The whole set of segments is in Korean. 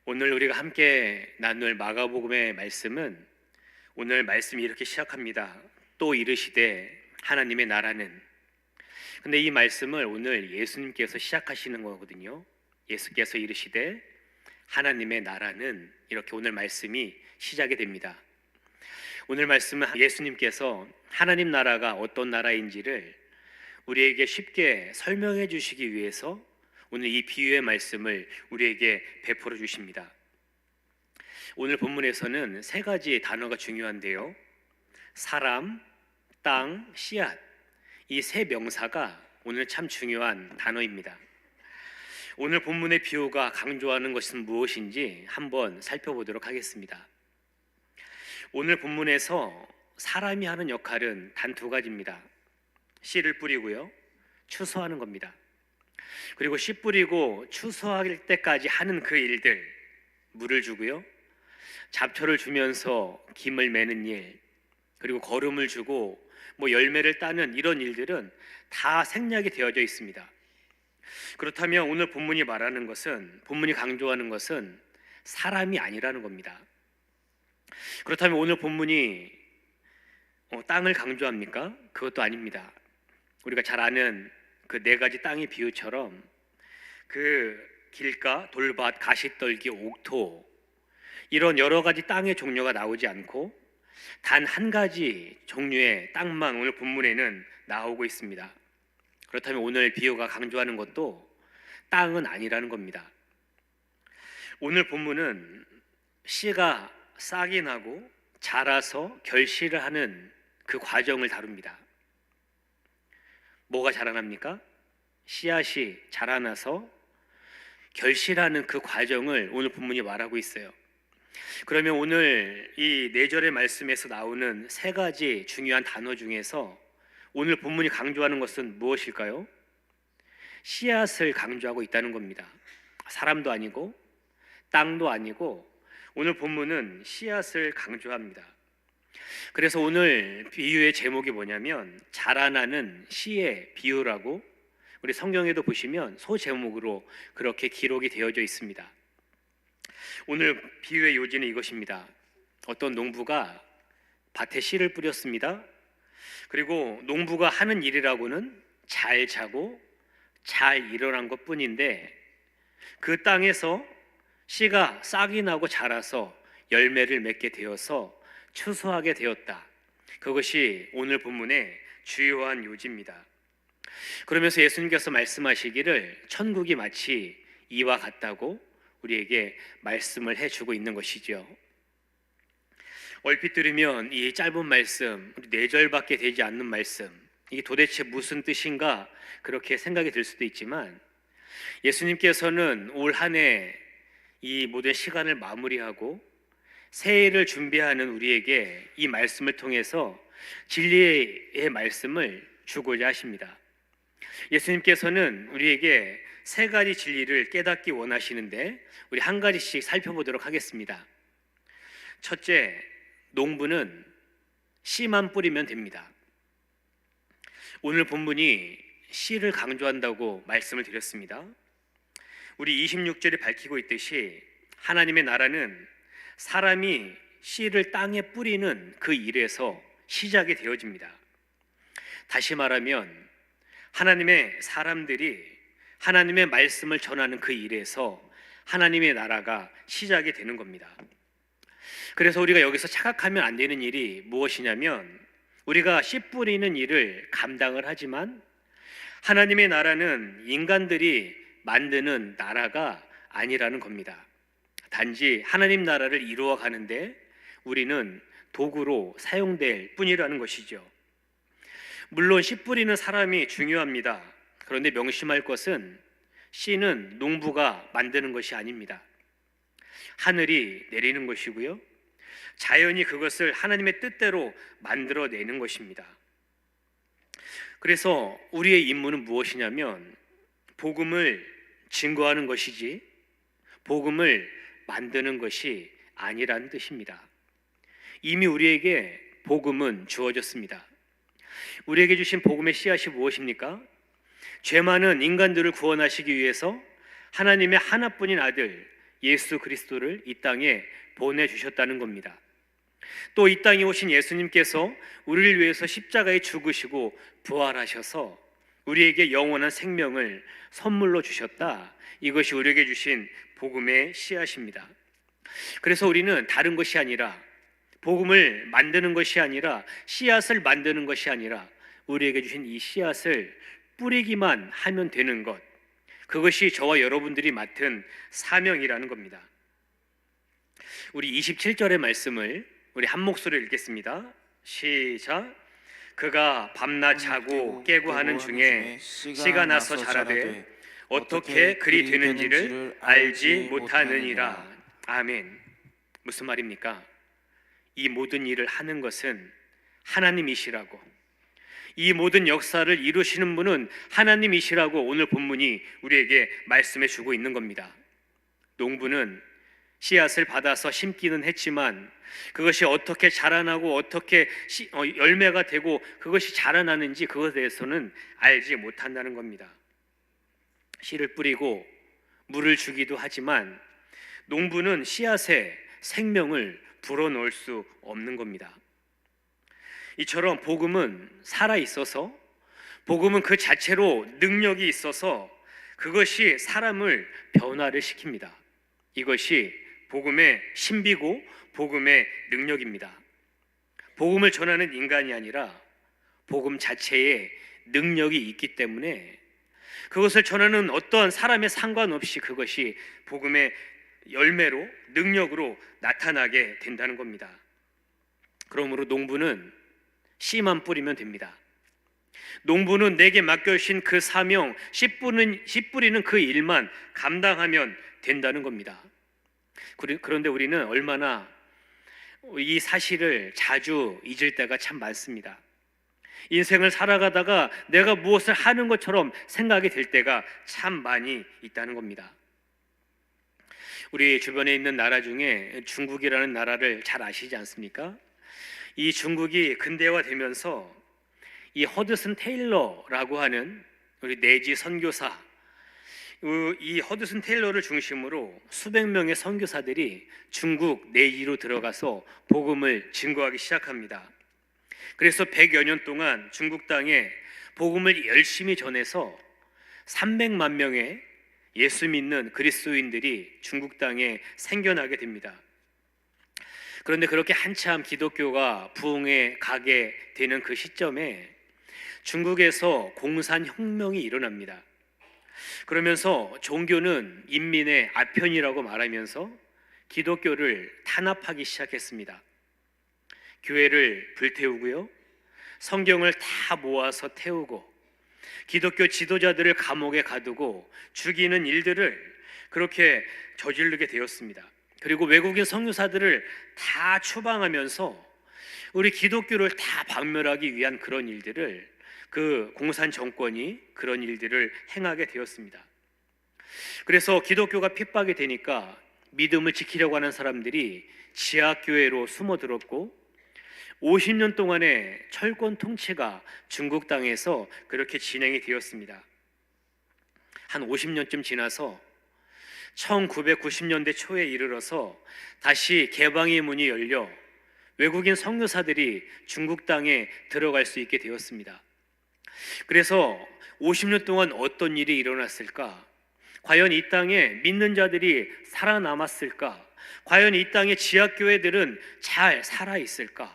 오늘 우리가 함께 나눌 마가복음의 말씀은 오늘 말씀이 이렇게 시작합니다. 또 이르시되 하나님의 나라는. 근데 이 말씀을 오늘 예수님께서 시작하시는 거거든요. 예수께서 이르시되 하나님의 나라는, 이렇게 오늘 말씀이 시작이 됩니다. 오늘 말씀은 예수님께서 하나님 나라가 어떤 나라인지를 우리에게 쉽게 설명해 주시기 위해서 오늘 이 비유의 말씀을 우리에게 베풀어 주십니다. 오늘 본문에서는 세 가지 단어가 중요한데요. 사람, 땅, 씨앗, 이 세 명사가 오늘 참 중요한 단어입니다. 오늘 본문의 비유가 강조하는 것은 무엇인지 한번 살펴보도록 하겠습니다. 오늘 본문에서 사람이 하는 역할은 단 두 가지입니다. 씨를 뿌리고요, 추수하는 겁니다. 그리고 씨 뿌리고 추수할 때까지 하는 그 일들, 물을 주고요, 잡초를 주면서 김을 매는 일, 그리고 거름을 주고 열매를 따는 이런 일들은 다 생략이 되어져 있습니다. 그렇다면 오늘 본문이 말하는 것은, 본문이 강조하는 것은 사람이 아니라는 겁니다. 그렇다면 오늘 본문이 땅을 강조합니까? 그것도 아닙니다. 우리가 잘 아는 그 네 가지 땅의 비유처럼 그 길가, 돌밭, 가시떨기, 옥토, 이런 여러 가지 땅의 종류가 나오지 않고 단 한 가지 종류의 땅만 오늘 본문에는 나오고 있습니다. 그렇다면 오늘 비유가 강조하는 것도 땅은 아니라는 겁니다. 오늘 본문은 씨가 싹이 나고 자라서 결실을 하는 그 과정을 다룹니다. 뭐가 자라납니까? 씨앗이 자라나서 결실하는 그 과정을 오늘 본문이 말하고 있어요. 그러면 오늘 이 4절의 말씀에서 나오는 세 가지 중요한 단어 중에서 오늘 본문이 강조하는 것은 무엇일까요? 씨앗을 강조하고 있다는 겁니다. 사람도 아니고 땅도 아니고 오늘 본문은 씨앗을 강조합니다. 그래서 오늘 비유의 제목이 뭐냐면 자라나는 씨의 비유라고, 우리 성경에도 보시면 소제목으로 그렇게 기록이 되어져 있습니다. 오늘 비유의 요지는 이것입니다. 어떤 농부가 밭에 씨를 뿌렸습니다. 그리고 농부가 하는 일이라고는 잘 자고 잘 일어난 것 뿐인데 그 땅에서 씨가 싹이 나고 자라서 열매를 맺게 되어서 추수하게 되었다. 그것이 오늘 본문의 주요한 요지입니다. 그러면서 예수님께서 말씀하시기를 천국이 마치 이와 같다고 우리에게 말씀을 해주고 있는 것이죠. 얼핏 들으면 이 짧은 말씀, 4절밖에 되지 않는 말씀, 이게 도대체 무슨 뜻인가 그렇게 생각이 들 수도 있지만 예수님께서는 올 한 해 이 모든 시간을 마무리하고 새해를 준비하는 우리에게 이 말씀을 통해서 진리의 말씀을 주고자 하십니다. 예수님께서는 우리에게 세 가지 진리를 깨닫기 원하시는데 우리 한 가지씩 살펴보도록 하겠습니다. 첫째, 농부는 씨만 뿌리면 됩니다. 오늘 본문이 씨를 강조한다고 말씀을 드렸습니다. 우리 26절이 밝히고 있듯이 하나님의 나라는 사람이 씨를 땅에 뿌리는 그 일에서 시작이 되어집니다. 다시 말하면 하나님의 사람들이 하나님의 말씀을 전하는 그 일에서 하나님의 나라가 시작이 되는 겁니다. 그래서 우리가 여기서 착각하면 안 되는 일이 무엇이냐면 우리가 씨 뿌리는 일을 감당을 하지만 하나님의 나라는 인간들이 만드는 나라가 아니라는 겁니다. 단지 하나님 나라를 이루어 가는데 우리는 도구로 사용될 뿐이라는 것이죠. 물론 씨 뿌리는 사람이 중요합니다. 그런데 명심할 것은 씨는 농부가 만드는 것이 아닙니다. 하늘이 내리는 것이고요, 자연이 그것을 하나님의 뜻대로 만들어내는 것입니다. 그래서 우리의 임무는 무엇이냐면 복음을 증거하는 것이지 복음을 만드는 것이 아니라는 뜻입니다. 이미 우리에게 복음은 주어졌습니다. 우리에게 주신 복음의 씨앗이 무엇입니까? 죄 많은 인간들을 구원하시기 위해서 하나님의 하나뿐인 아들 예수 그리스도를 이 땅에 보내주셨다는 겁니다. 또 이 땅에 오신 예수님께서 우리를 위해서 십자가에 죽으시고 부활하셔서 우리에게 영원한 생명을 선물로 주셨다. 이것이 우리에게 주신 복음의 씨앗입니다. 그래서 우리는 다른 것이 아니라, 복음을 만드는 것이 아니라, 씨앗을 만드는 것이 아니라 우리에게 주신 이 씨앗을 뿌리기만 하면 되는 것, 그것이 저와 여러분들이 맡은 사명이라는 겁니다. 우리 27절의 말씀을 우리 한 목소리로 읽겠습니다. 시작. 그가 밤낮 자고 깨고 하는 중에 씨가 나서 자라되 어떻게 그리 되는지를 알지 못하느니라. 아멘. 무슨 말입니까? 이 모든 일을 하는 것은 하나님이시라고, 이 모든 역사를 이루시는 분은 하나님이시라고 오늘 본문이 우리에게 말씀해 주고 있는 겁니다. 농부는 씨앗을 받아서 심기는 했지만 그것이 어떻게 자라나고 어떻게 열매가 되고 그것이 자라나는지 그것에 대해서는 알지 못한다는 겁니다. 씨를 뿌리고 물을 주기도 하지만 농부는 씨앗에 생명을 불어넣을 수 없는 겁니다. 이처럼 복음은 살아있어서, 복음은 그 자체로 능력이 있어서 그것이 사람을 변화를 시킵니다. 이것이 복음의 신비고 복음의 능력입니다. 복음을 전하는 인간이 아니라 복음 자체에 능력이 있기 때문에 그것을 전하는 어떠한 사람에 상관없이 그것이 복음의 열매로, 능력으로 나타나게 된다는 겁니다. 그러므로 농부는 씨만 뿌리면 됩니다. 농부는 내게 맡겨주신 그 사명, 씨 뿌리는 그 일만 감당하면 된다는 겁니다. 그런데 우리는 얼마나 이 사실을 자주 잊을 때가 참 많습니다. 인생을 살아가다가 내가 무엇을 하는 것처럼 생각이 될 때가 참 많이 있다는 겁니다. 우리 주변에 있는 나라 중에 중국이라는 나라를 잘 아시지 않습니까? 이 중국이 근대화되면서 이 허드슨 테일러라고 하는 우리 내지 선교사, 이 허드슨 테일러를 중심으로 수백 명의 선교사들이 중국 내지로 들어가서 복음을 증거하기 시작합니다. 그래서 100여 년 동안 중국 땅에 복음을 열심히 전해서 300만 명의 예수 믿는 그리스도인들이 중국 땅에 생겨나게 됩니다. 그런데 그렇게 한참 기독교가 부흥해 가게 되는 그 시점에 중국에서 공산혁명이 일어납니다. 그러면서 종교는 인민의 아편이라고 말하면서 기독교를 탄압하기 시작했습니다. 교회를 불태우고요, 성경을 다 모아서 태우고 기독교 지도자들을 감옥에 가두고 죽이는 일들을 그렇게 저지르게 되었습니다. 그리고 외국인 선교사들을 다 추방하면서 우리 기독교를 다 박멸하기 위한 그런 일들을, 그 공산 정권이 그런 일들을 행하게 되었습니다. 그래서 기독교가 핍박이 되니까 믿음을 지키려고 하는 사람들이 지하교회로 숨어들었고 50년 동안의 철권 통치가 중국 땅에서 그렇게 진행이 되었습니다. 한 50년쯤 지나서 1990년대 초에 이르러서 다시 개방의 문이 열려 외국인 선교사들이 중국 땅에 들어갈 수 있게 되었습니다. 그래서 50년 동안 어떤 일이 일어났을까? 과연 이 땅에 믿는 자들이 살아남았을까? 과연 이 땅의 지하교회들은 잘 살아있을까?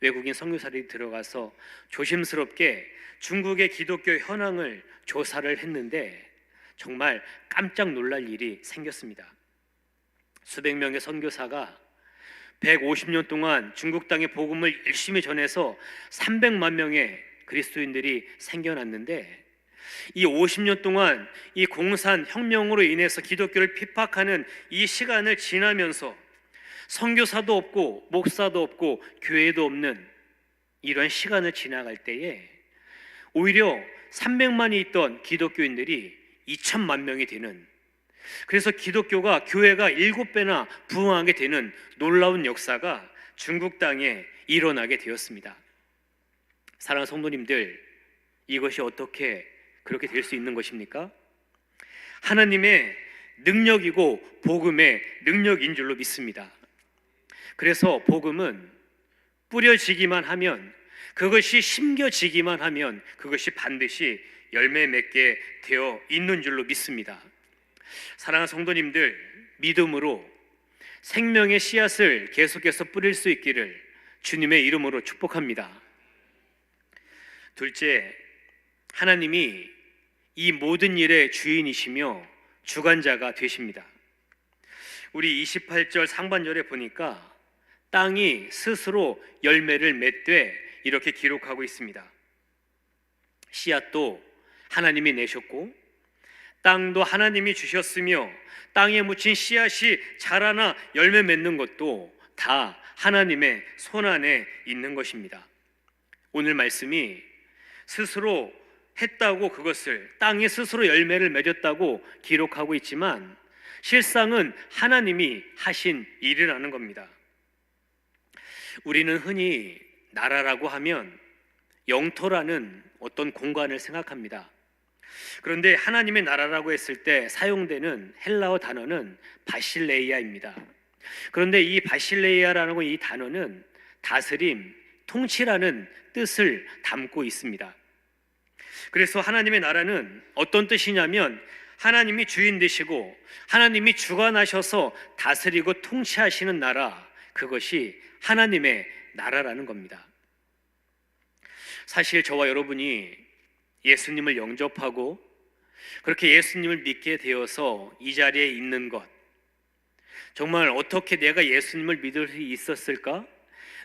외국인 선교사들이 들어가서 조심스럽게 중국의 기독교 현황을 조사를 했는데 정말 깜짝 놀랄 일이 생겼습니다. 수백 명의 선교사가 150년 동안 중국 땅의 복음을 열심히 전해서 300만 명의 그리스도인들이 생겨났는데 이 50년 동안 이 공산 혁명으로 인해서 기독교를 핍박하는 이 시간을 지나면서 선교사도 없고 목사도 없고 교회도 없는 이런 시간을 지나갈 때에 오히려 300만이 있던 기독교인들이 2천만 명이 되는, 그래서 기독교가, 교회가 7배나 부흥하게 되는 놀라운 역사가 중국 땅에 일어나게 되었습니다. 사랑하는 성도님들, 이것이 어떻게 그렇게 될 수 있는 것입니까? 하나님의 능력이고 복음의 능력인 줄로 믿습니다. 그래서 복음은 뿌려지기만 하면, 그것이 심겨지기만 하면 그것이 반드시 열매 맺게 되어 있는 줄로 믿습니다. 사랑하는 성도님들, 믿음으로 생명의 씨앗을 계속해서 뿌릴 수 있기를 주님의 이름으로 축복합니다. 둘째, 하나님이 이 모든 일의 주인이시며 주관자가 되십니다. 우리 28절 상반절에 보니까 땅이 스스로 열매를 맺되 이렇게 기록하고 있습니다. 씨앗도 하나님이 내셨고 땅도 하나님이 주셨으며 땅에 묻힌 씨앗이 자라나 열매 맺는 것도 다 하나님의 손안에 있는 것입니다. 오늘 말씀이 스스로 했다고, 그것을 땅에 스스로 열매를 맺었다고 기록하고 있지만 실상은 하나님이 하신 일이라는 겁니다. 우리는 흔히 나라라고 하면 영토라는 어떤 공간을 생각합니다. 그런데 하나님의 나라라고 했을 때 사용되는 헬라어 단어는 바실레이아입니다. 그런데 이 바실레이아라는 이 단어는 다스림, 통치라는 뜻을 담고 있습니다. 그래서 하나님의 나라는 어떤 뜻이냐면 하나님이 주인 되시고 하나님이 주관하셔서 다스리고 통치하시는 나라, 그것이 하나님의 나라라는 겁니다. 사실 저와 여러분이 예수님을 영접하고 그렇게 예수님을 믿게 되어서 이 자리에 있는 것, 정말 어떻게 내가 예수님을 믿을 수 있었을까?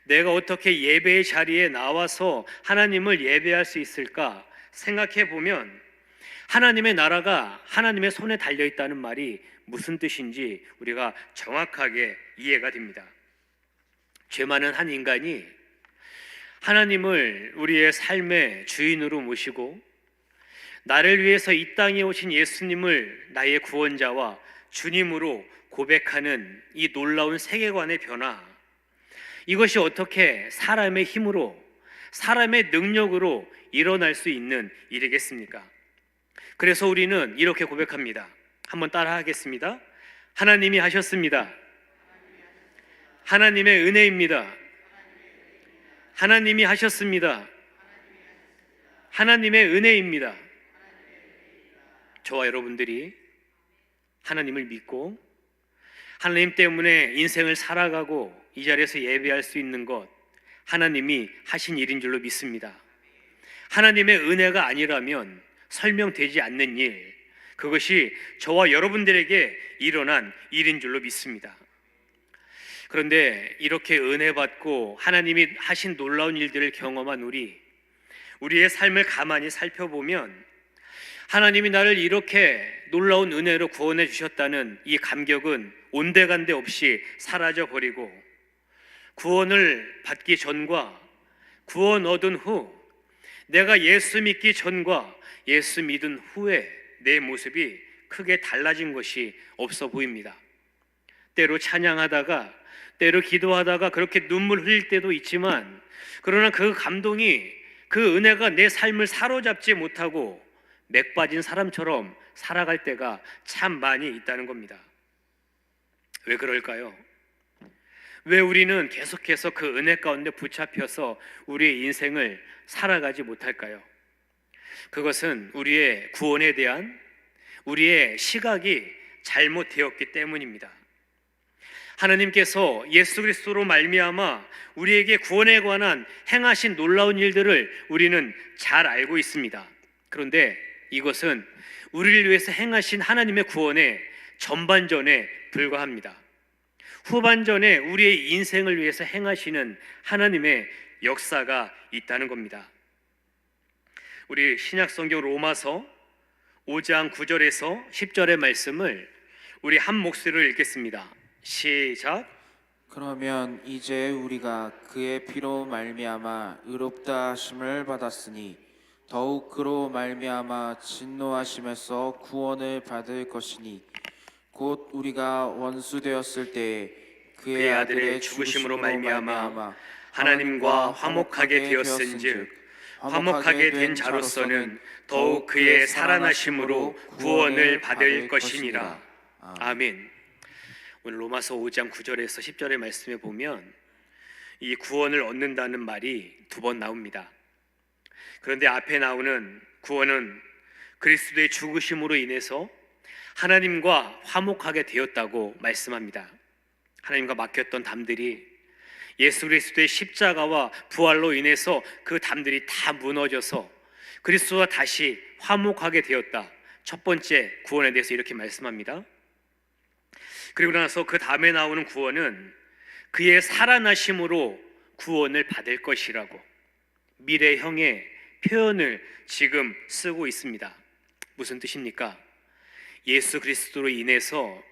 내가 어떻게 예배의 자리에 나와서 하나님을 예배할 수 있을까 생각해 보면 하나님의 나라가 하나님의 손에 달려있다는 말이 무슨 뜻인지 우리가 정확하게 이해가 됩니다. 죄 많은 한 인간이 하나님을 우리의 삶의 주인으로 모시고 나를 위해서 이 땅에 오신 예수님을 나의 구원자와 주님으로 고백하는 이 놀라운 세계관의 변화, 이것이 어떻게 사람의 힘으로, 사람의 능력으로 일어날 수 있는 일이겠습니까? 그래서 우리는 이렇게 고백합니다. 한번 따라 하겠습니다. 하나님이 하셨습니다. 하나님의 은혜입니다. 하나님이 하셨습니다. 하나님의 은혜입니다. 저와 여러분들이 하나님을 믿고 하나님 때문에 인생을 살아가고 이 자리에서 예배할 수 있는 것, 하나님이 하신 일인 줄로 믿습니다. 하나님의 은혜가 아니라면 설명되지 않는 일, 그것이 저와 여러분들에게 일어난 일인 줄로 믿습니다. 그런데 이렇게 은혜 받고 하나님이 하신 놀라운 일들을 경험한 우리의 삶을 가만히 살펴보면 하나님이 나를 이렇게 놀라운 은혜로 구원해 주셨다는 이 감격은 온데간데 없이 사라져 버리고, 구원을 받기 전과 구원 얻은 후, 내가 예수 믿기 전과 예수 믿은 후에 내 모습이 크게 달라진 것이 없어 보입니다. 때로 찬양하다가, 때로 기도하다가 그렇게 눈물 흘릴 때도 있지만, 그러나 그 감동이, 그 은혜가 내 삶을 사로잡지 못하고 맥 빠진 사람처럼 살아갈 때가 참 많이 있다는 겁니다. 왜 그럴까요? 왜 우리는 계속해서 그 은혜 가운데 붙잡혀서 우리의 인생을 살아가지 못할까요? 그것은 우리의 구원에 대한 우리의 시각이 잘못되었기 때문입니다. 하나님께서 예수 그리스도로 말미암아 우리에게 구원에 관한 행하신 놀라운 일들을 우리는 잘 알고 있습니다. 그런데 이것은 우리를 위해서 행하신 하나님의 구원의 전반전에 불과합니다. 후반전에 우리의 인생을 위해서 행하시는 하나님의 역사가 있다는 겁니다. 우리 신약성경 로마서 5장 9절에서 10절의 말씀을 우리 한 목소리로 읽겠습니다. 시작. 그러면 이제 우리가 그의 피로 말미암아 의롭다 하심을 받았으니 더욱 그로 말미암아 진노하심에서 구원을 받을 것이니 곧 우리가 원수 되었을 때에 그의 아들의 죽으심으로 말미암아 하나님과 화목하게 되었은즉 화목하게 된 자로서는 더욱 그의 살아나심으로 구원을 받을 것이니라. 아멘. 오늘 로마서 5장 9절에서 10절의 말씀에 보면 이 구원을 얻는다는 말이 두 번 나옵니다. 그런데 앞에 나오는 구원은 그리스도의 죽으심으로 인해서 하나님과 화목하게 되었다고 말씀합니다. 하나님과 맡겼던 담들이 예수 그리스도의 십자가와 부활로 인해서 그 담들이 다 무너져서 그리스도와 다시 화목하게 되었다. 첫 번째 구원에 대해서 이렇게 말씀합니다. 그리고 나서 그 다음에 나오는 구원은 그의 살아나심으로 구원을 받을 것이라고 미래형의 표현을 지금 쓰고 있습니다. 무슨 뜻입니까? 예수 그리스도로 인해서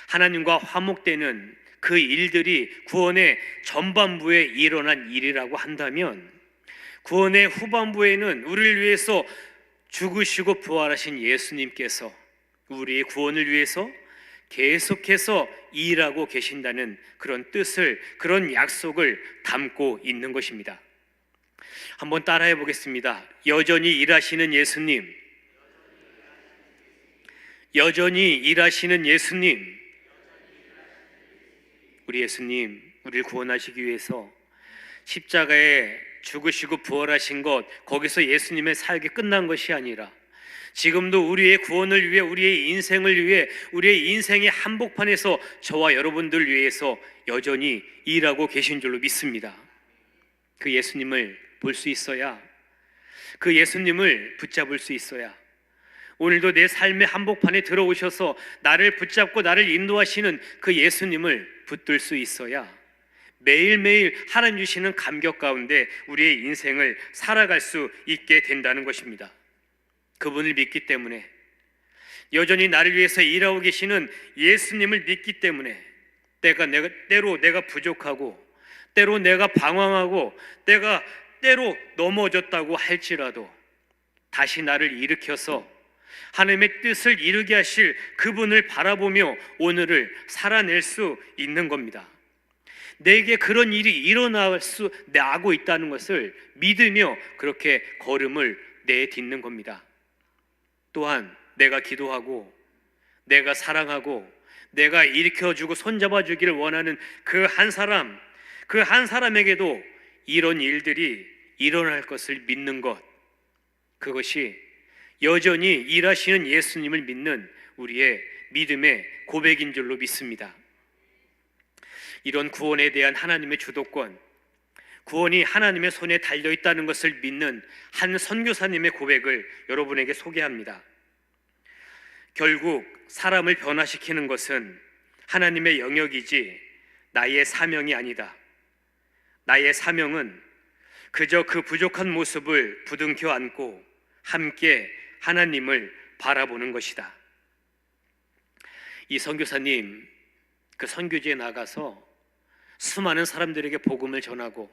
하나님과 화목되는 그 일들이 구원의 전반부에 일어난 일이라고 한다면 구원의 후반부에는 우리를 위해서 죽으시고 부활하신 예수님께서 우리의 구원을 위해서 계속해서 일하고 계신다는 그런 뜻을, 그런 약속을 담고 있는 것입니다. 한번 따라해 보겠습니다. 여전히 일하시는 예수님, 여전히 일하시는 예수님. 우리 예수님, 우리를 구원하시기 위해서 십자가에 죽으시고 부활하신 것, 거기서 예수님의 사역이 끝난 것이 아니라 지금도 우리의 구원을 위해, 우리의 인생을 위해, 우리의 인생의 한복판에서 저와 여러분들 위해서 여전히 일하고 계신 줄로 믿습니다. 그 예수님을 볼 수 있어야, 그 예수님을 붙잡을 수 있어야, 오늘도 내 삶의 한복판에 들어오셔서 나를 붙잡고 나를 인도하시는 그 예수님을 붙들 수 있어야 매일매일 하나님 주시는 감격 가운데 우리의 인생을 살아갈 수 있게 된다는 것입니다. 그분을 믿기 때문에, 여전히 나를 위해서 일하고 계시는 예수님을 믿기 때문에 때로 내가 부족하고, 때로 내가 방황하고, 때로 넘어졌다고 할지라도 다시 나를 일으켜서 하나님의 뜻을 이루게 하실 그분을 바라보며 오늘을 살아낼 수 있는 겁니다. 내게 그런 일이 일어나고 있다는 것을 믿으며 그렇게 걸음을 내딛는 겁니다. 또한 내가 기도하고, 내가 사랑하고, 내가 일으켜주고 손잡아주기를 원하는 그 한 사람에게도 이런 일들이 일어날 것을 믿는 것, 그것이 여전히 일하시는 예수님을 믿는 우리의 믿음의 고백인 줄로 믿습니다. 이런 구원에 대한 하나님의 주도권, 구원이 하나님의 손에 달려있다는 것을 믿는 한 선교사님의 고백을 여러분에게 소개합니다. 결국 사람을 변화시키는 것은 하나님의 영역이지 나의 사명이 아니다. 나의 사명은 그저 그 부족한 모습을 부둥켜 안고 함께 하나님을 바라보는 것이다. 이 선교사님, 그 선교지에 나가서 수많은 사람들에게 복음을 전하고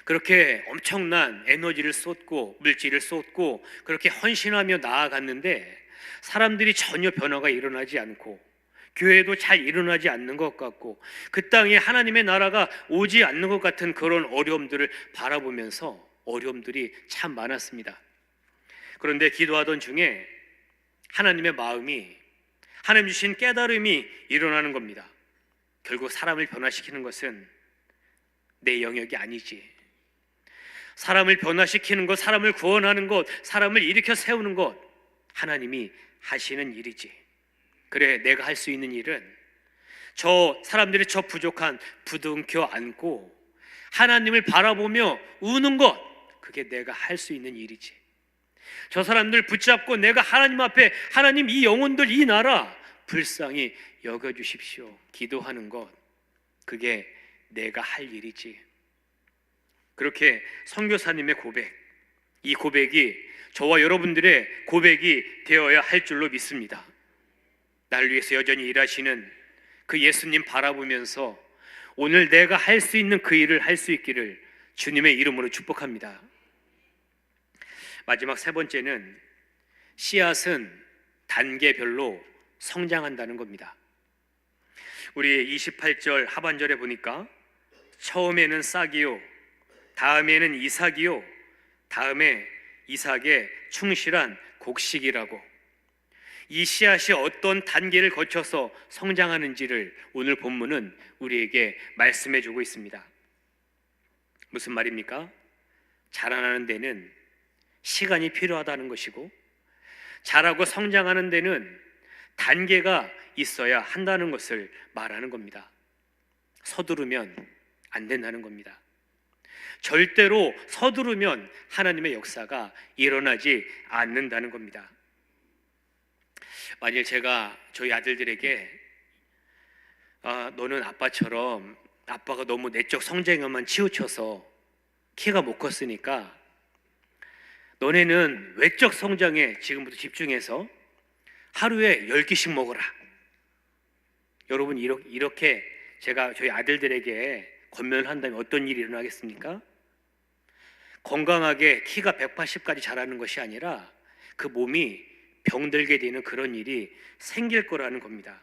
그렇게 엄청난 에너지를 쏟고 물질을 쏟고 그렇게 헌신하며 나아갔는데 사람들이 전혀 변화가 일어나지 않고 교회도 잘 일어나지 않는 것 같고 그 땅에 하나님의 나라가 오지 않는 것 같은 그런 어려움들을 바라보면서 어려움들이 참 많았습니다. 그런데 기도하던 중에 하나님의 마음이, 하나님 주신 깨달음이 일어나는 겁니다. 결국 사람을 변화시키는 것은 내 영역이 아니지. 사람을 변화시키는 것, 사람을 구원하는 것, 사람을 일으켜 세우는 것, 하나님이 하시는 일이지. 그래, 내가 할 수 있는 일은 저 사람들이 저 부족한 부둥켜 안고 하나님을 바라보며 우는 것, 그게 내가 할 수 있는 일이지. 저 사람들 붙잡고 내가 하나님 앞에, 하나님 이 영혼들, 이 나라 불쌍히 여겨주십시오 기도하는 것, 그게 내가 할 일이지. 그렇게 선교사님의 고백, 이 고백이 저와 여러분들의 고백이 되어야 할 줄로 믿습니다. 나를 위해서 여전히 일하시는 그 예수님 바라보면서 오늘 내가 할 수 있는 그 일을 할 수 있기를 주님의 이름으로 축복합니다. 마지막 세 번째는 씨앗은 단계별로 성장한다는 겁니다. 우리 28절 하반절에 보니까 처음에는 싹이요, 다음에는 이삭이요, 다음에 이삭의 충실한 곡식이라고, 이 씨앗이 어떤 단계를 거쳐서 성장하는지를 오늘 본문은 우리에게 말씀해 주고 있습니다. 무슨 말입니까? 자라나는 데는 시간이 필요하다는 것이고, 자라고 성장하는 데는 단계가 있어야 한다는 것을 말하는 겁니다. 서두르면 안 된다는 겁니다. 절대로 서두르면 하나님의 역사가 일어나지 않는다는 겁니다. 만일 제가 저희 아들들에게 너는 아빠처럼, 아빠가 너무 내적 성장에만 치우쳐서 키가 못 컸으니까 너네는 외적 성장에 지금부터 집중해서 하루에 10끼씩 먹어라. 여러분, 이렇게 제가 저희 아들들에게 권면을 한다면 어떤 일이 일어나겠습니까? 건강하게 키가 180까지 자라는 것이 아니라 그 몸이 병들게 되는 그런 일이 생길 거라는 겁니다.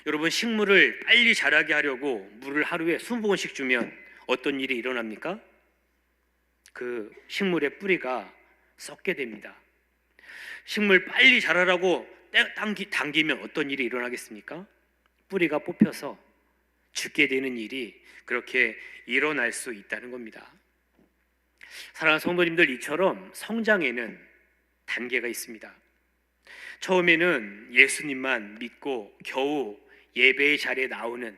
여러분, 식물을 빨리 자라게 하려고 물을 하루에 20번씩 주면 어떤 일이 일어납니까? 그 식물의 뿌리가 썩게 됩니다. 식물 빨리 자라라고 당기면 어떤 일이 일어나겠습니까? 뿌리가 뽑혀서 죽게 되는 일이 그렇게 일어날 수 있다는 겁니다. 사랑하는 성도님들, 이처럼 성장에는 단계가 있습니다. 처음에는 예수님만 믿고 겨우 예배의 자리에 나오는,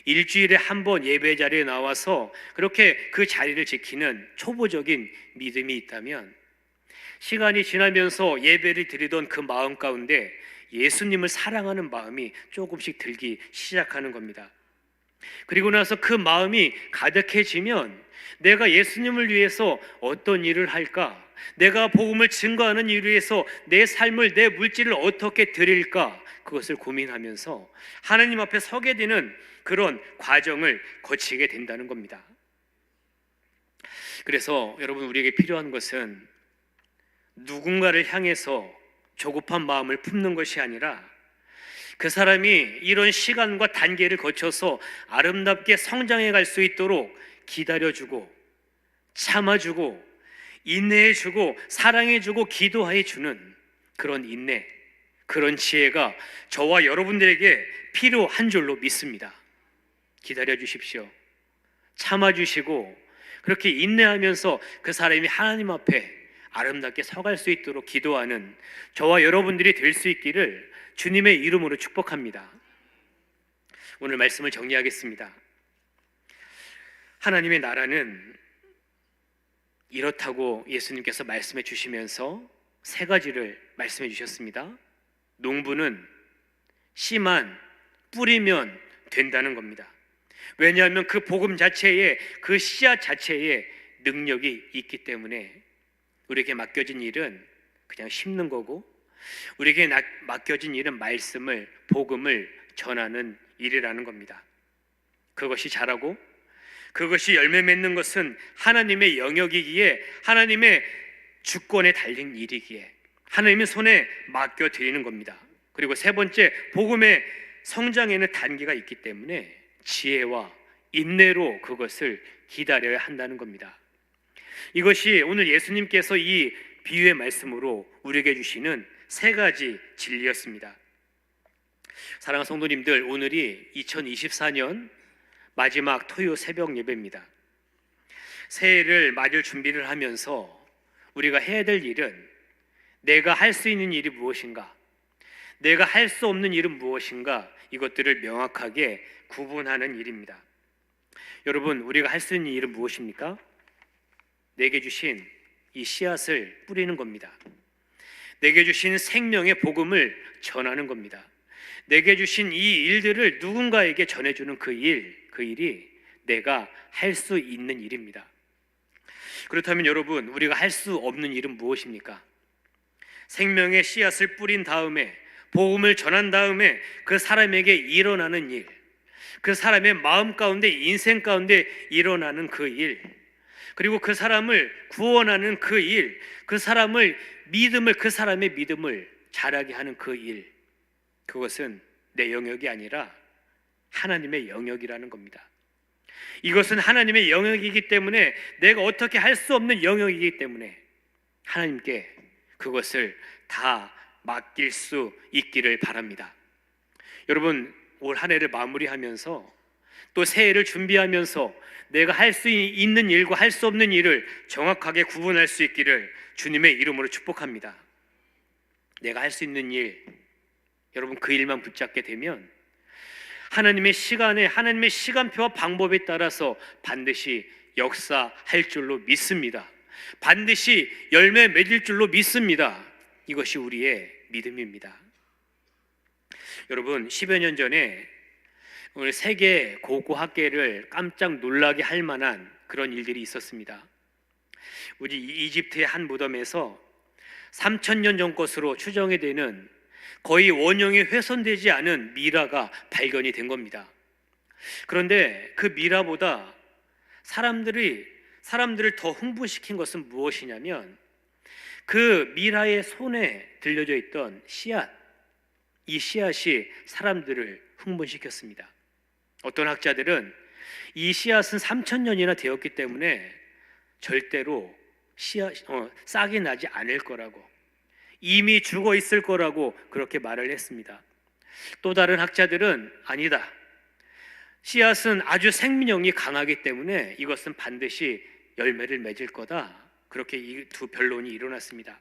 일주일에 한 번 예배 자리에 나와서 그렇게 그 자리를 지키는 초보적인 믿음이 있다면, 시간이 지나면서 예배를 드리던 그 마음 가운데 예수님을 사랑하는 마음이 조금씩 들기 시작하는 겁니다. 그리고 나서 그 마음이 가득해지면 내가 예수님을 위해서 어떤 일을 할까? 내가 복음을 증거하는 일을 위해서 내 삶을, 내 물질을 어떻게 드릴까? 그것을 고민하면서 하나님 앞에 서게 되는 그런 과정을 거치게 된다는 겁니다. 그래서 여러분, 우리에게 필요한 것은 누군가를 향해서 조급한 마음을 품는 것이 아니라 그 사람이 이런 시간과 단계를 거쳐서 아름답게 성장해 갈 수 있도록 기다려주고 참아주고 인내해주고 사랑해주고 기도해주는 그런 인내, 그런 지혜가 저와 여러분들에게 필요한 줄로 믿습니다. 기다려주십시오. 참아주시고 그렇게 인내하면서 그 사람이 하나님 앞에 아름답게 서갈 수 있도록 기도하는 저와 여러분들이 될 수 있기를 주님의 이름으로 축복합니다. 오늘 말씀을 정리하겠습니다. 하나님의 나라는 이렇다고 예수님께서 말씀해 주시면서 세 가지를 말씀해 주셨습니다. 농부는 씨만 뿌리면 된다는 겁니다. 왜냐하면 그 복음 자체에, 그 씨앗 자체에 능력이 있기 때문에 우리에게 맡겨진 일은 그냥 심는 거고, 우리에게 맡겨진 일은 말씀을, 복음을 전하는 일이라는 겁니다. 그것이 자라고 그것이 열매 맺는 것은 하나님의 영역이기에, 하나님의 주권에 달린 일이기에 하나님의 손에 맡겨드리는 겁니다. 그리고 세 번째, 복음의 성장에는 단계가 있기 때문에 지혜와 인내로 그것을 기다려야 한다는 겁니다. 이것이 오늘 예수님께서 이 비유의 말씀으로 우리에게 주시는 세 가지 진리였습니다. 사랑하는 성도님들, 오늘이 2024년 마지막 토요 새벽 예배입니다. 새해를 맞을 준비를 하면서 우리가 해야 될 일은 내가 할 수 있는 일이 무엇인가, 내가 할 수 없는 일은 무엇인가, 이것들을 명확하게 구분하는 일입니다. 여러분, 우리가 할 수 있는 일은 무엇입니까? 내게 주신 이 씨앗을 뿌리는 겁니다. 내게 주신 생명의 복음을 전하는 겁니다. 내게 주신 이 일들을 누군가에게 전해주는 그 일이 내가 할 수 있는 일입니다. 그렇다면 여러분, 우리가 할 수 없는 일은 무엇입니까? 생명의 씨앗을 뿌린 다음에, 복음을 전한 다음에 그 사람에게 일어나는 일, 그 사람의 마음 가운데, 인생 가운데 일어나는 그 일, 그리고 그 사람을 구원하는 그 일, 그 사람의 믿음을 자라게 하는 그 일, 그것은 내 영역이 아니라 하나님의 영역이라는 겁니다. 이것은 하나님의 영역이기 때문에, 내가 어떻게 할 수 없는 영역이기 때문에 하나님께 그것을 다 맡길 수 있기를 바랍니다. 여러분, 올 한 해를 마무리하면서 또 새해를 준비하면서 내가 할 수 있는 일과 할 수 없는 일을 정확하게 구분할 수 있기를 주님의 이름으로 축복합니다. 내가 할 수 있는 일, 여러분 그 일만 붙잡게 되면 하나님의 시간에, 하나님의 시간표와 방법에 따라서 반드시 역사할 줄로 믿습니다. 반드시 열매 맺을 줄로 믿습니다. 이것이 우리의 믿음입니다. 여러분, 10여 년 전에 오늘 세계 고고학계를 깜짝 놀라게 할 만한 그런 일들이 있었습니다. 우리 이집트의 한 무덤에서 3,000년 전 것으로 추정이 되는 거의 원형이 훼손되지 않은 미라가 발견이 된 겁니다. 그런데 그 미라보다 사람들을 더 흥분시킨 것은 무엇이냐면 그 미라의 손에 들려져 있던 씨앗, 이 씨앗이 사람들을 흥분시켰습니다. 어떤 학자들은 이 씨앗은 3,000년이나 되었기 때문에 절대로 싹이 나지 않을 거라고, 이미 죽어 있을 거라고 그렇게 말을 했습니다. 또 다른 학자들은 아니다, 씨앗은 아주 생명력이 강하기 때문에 이것은 반드시 열매를 맺을 거다, 그렇게 이 두 변론이 일어났습니다.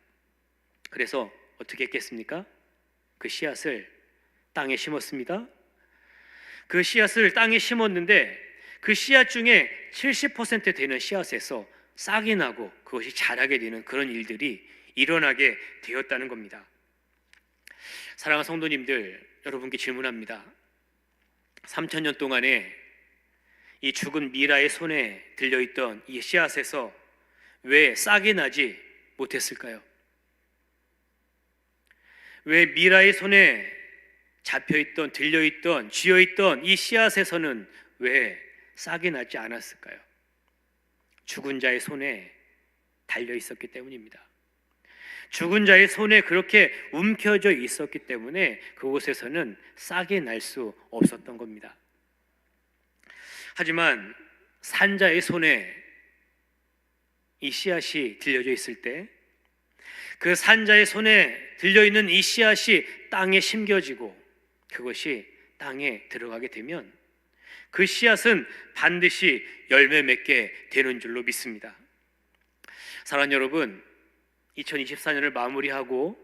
그래서 어떻게 했겠습니까? 그 씨앗을 땅에 심었습니다. 그 씨앗을 땅에 심었는데 그 씨앗 중에 70% 되는 씨앗에서 싹이 나고 그것이 자라게 되는 그런 일들이 일어나게 되었다는 겁니다. 사랑하는 성도님들, 여러분께 질문합니다. 3,000년 동안에 이 죽은 미라의 손에 들려있던 이 씨앗에서 왜 싹이 나지 못했을까요? 왜 미라의 손에 잡혀있던, 들려있던, 쥐어있던 이 씨앗에서는 왜 싹이 나지 않았을까요? 죽은 자의 손에 달려있었기 때문입니다. 죽은 자의 손에 그렇게 움켜져 있었기 때문에 그곳에서는 싹이 날 수 없었던 겁니다. 하지만 산자의 손에 이 씨앗이 들려져 있을 때 그 산자의 손에 들려있는 이 씨앗이 땅에 심겨지고 그것이 땅에 들어가게 되면 그 씨앗은 반드시 열매 맺게 되는 줄로 믿습니다. 사랑하는 여러분, 2024년을 마무리하고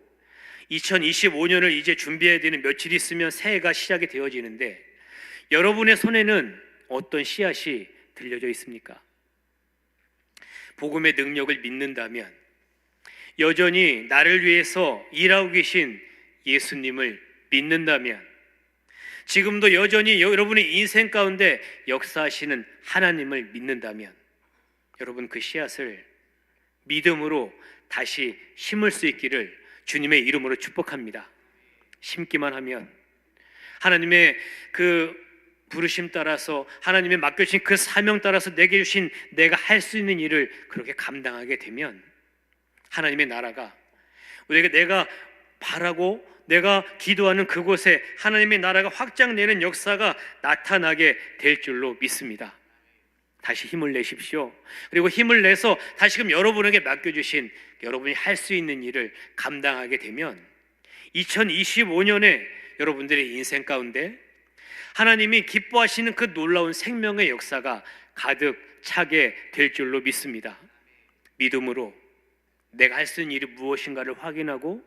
2025년을 이제 준비해야 되는 며칠 있으면 새해가 시작이 되어지는데 여러분의 손에는 어떤 씨앗이 들려져 있습니까? 복음의 능력을 믿는다면, 여전히 나를 위해서 일하고 계신 예수님을 믿는다면, 지금도 여전히 여러분의 인생 가운데 역사하시는 하나님을 믿는다면 여러분 그 씨앗을 믿음으로 다시 심을 수 있기를 주님의 이름으로 축복합니다. 심기만 하면 하나님의 그 부르심 따라서, 하나님의 맡겨주신 그 사명 따라서 내게 주신 내가 할 수 있는 일을 그렇게 감당하게 되면 하나님의 나라가, 내가 바라고 내가 기도하는 그곳에 하나님의 나라가 확장되는 역사가 나타나게 될 줄로 믿습니다. 다시 힘을 내십시오. 그리고 힘을 내서 다시금 여러분에게 맡겨주신 여러분이 할 수 있는 일을 감당하게 되면 2025년에 여러분들의 인생 가운데 하나님이 기뻐하시는 그 놀라운 생명의 역사가 가득 차게 될 줄로 믿습니다. 믿음으로 내가 할 수 있는 일이 무엇인가를 확인하고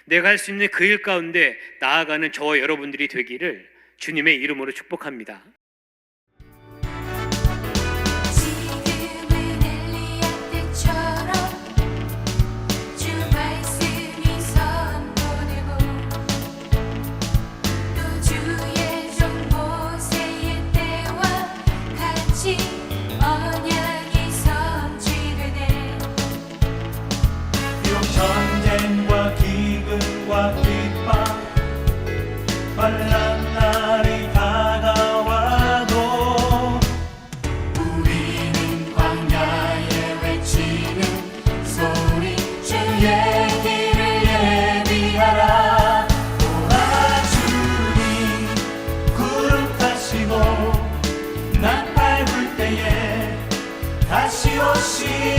내가 할 수 있는 그 일 가운데 나아가는 저와 여러분들이 되기를 주님의 이름으로 축복합니다. 지금은 엘리야 때처럼 주 말씀이 선포되고 또 주의 종 모세의 때와 같이 언약이 성취되네. 비록 전쟁과 기근과 핍박 환난 날이 다가와도 우리는 광야에 외치는 소리 주의 길을 예비하라. 도와주니 구름 타시고 나팔 불 때에 다시 오시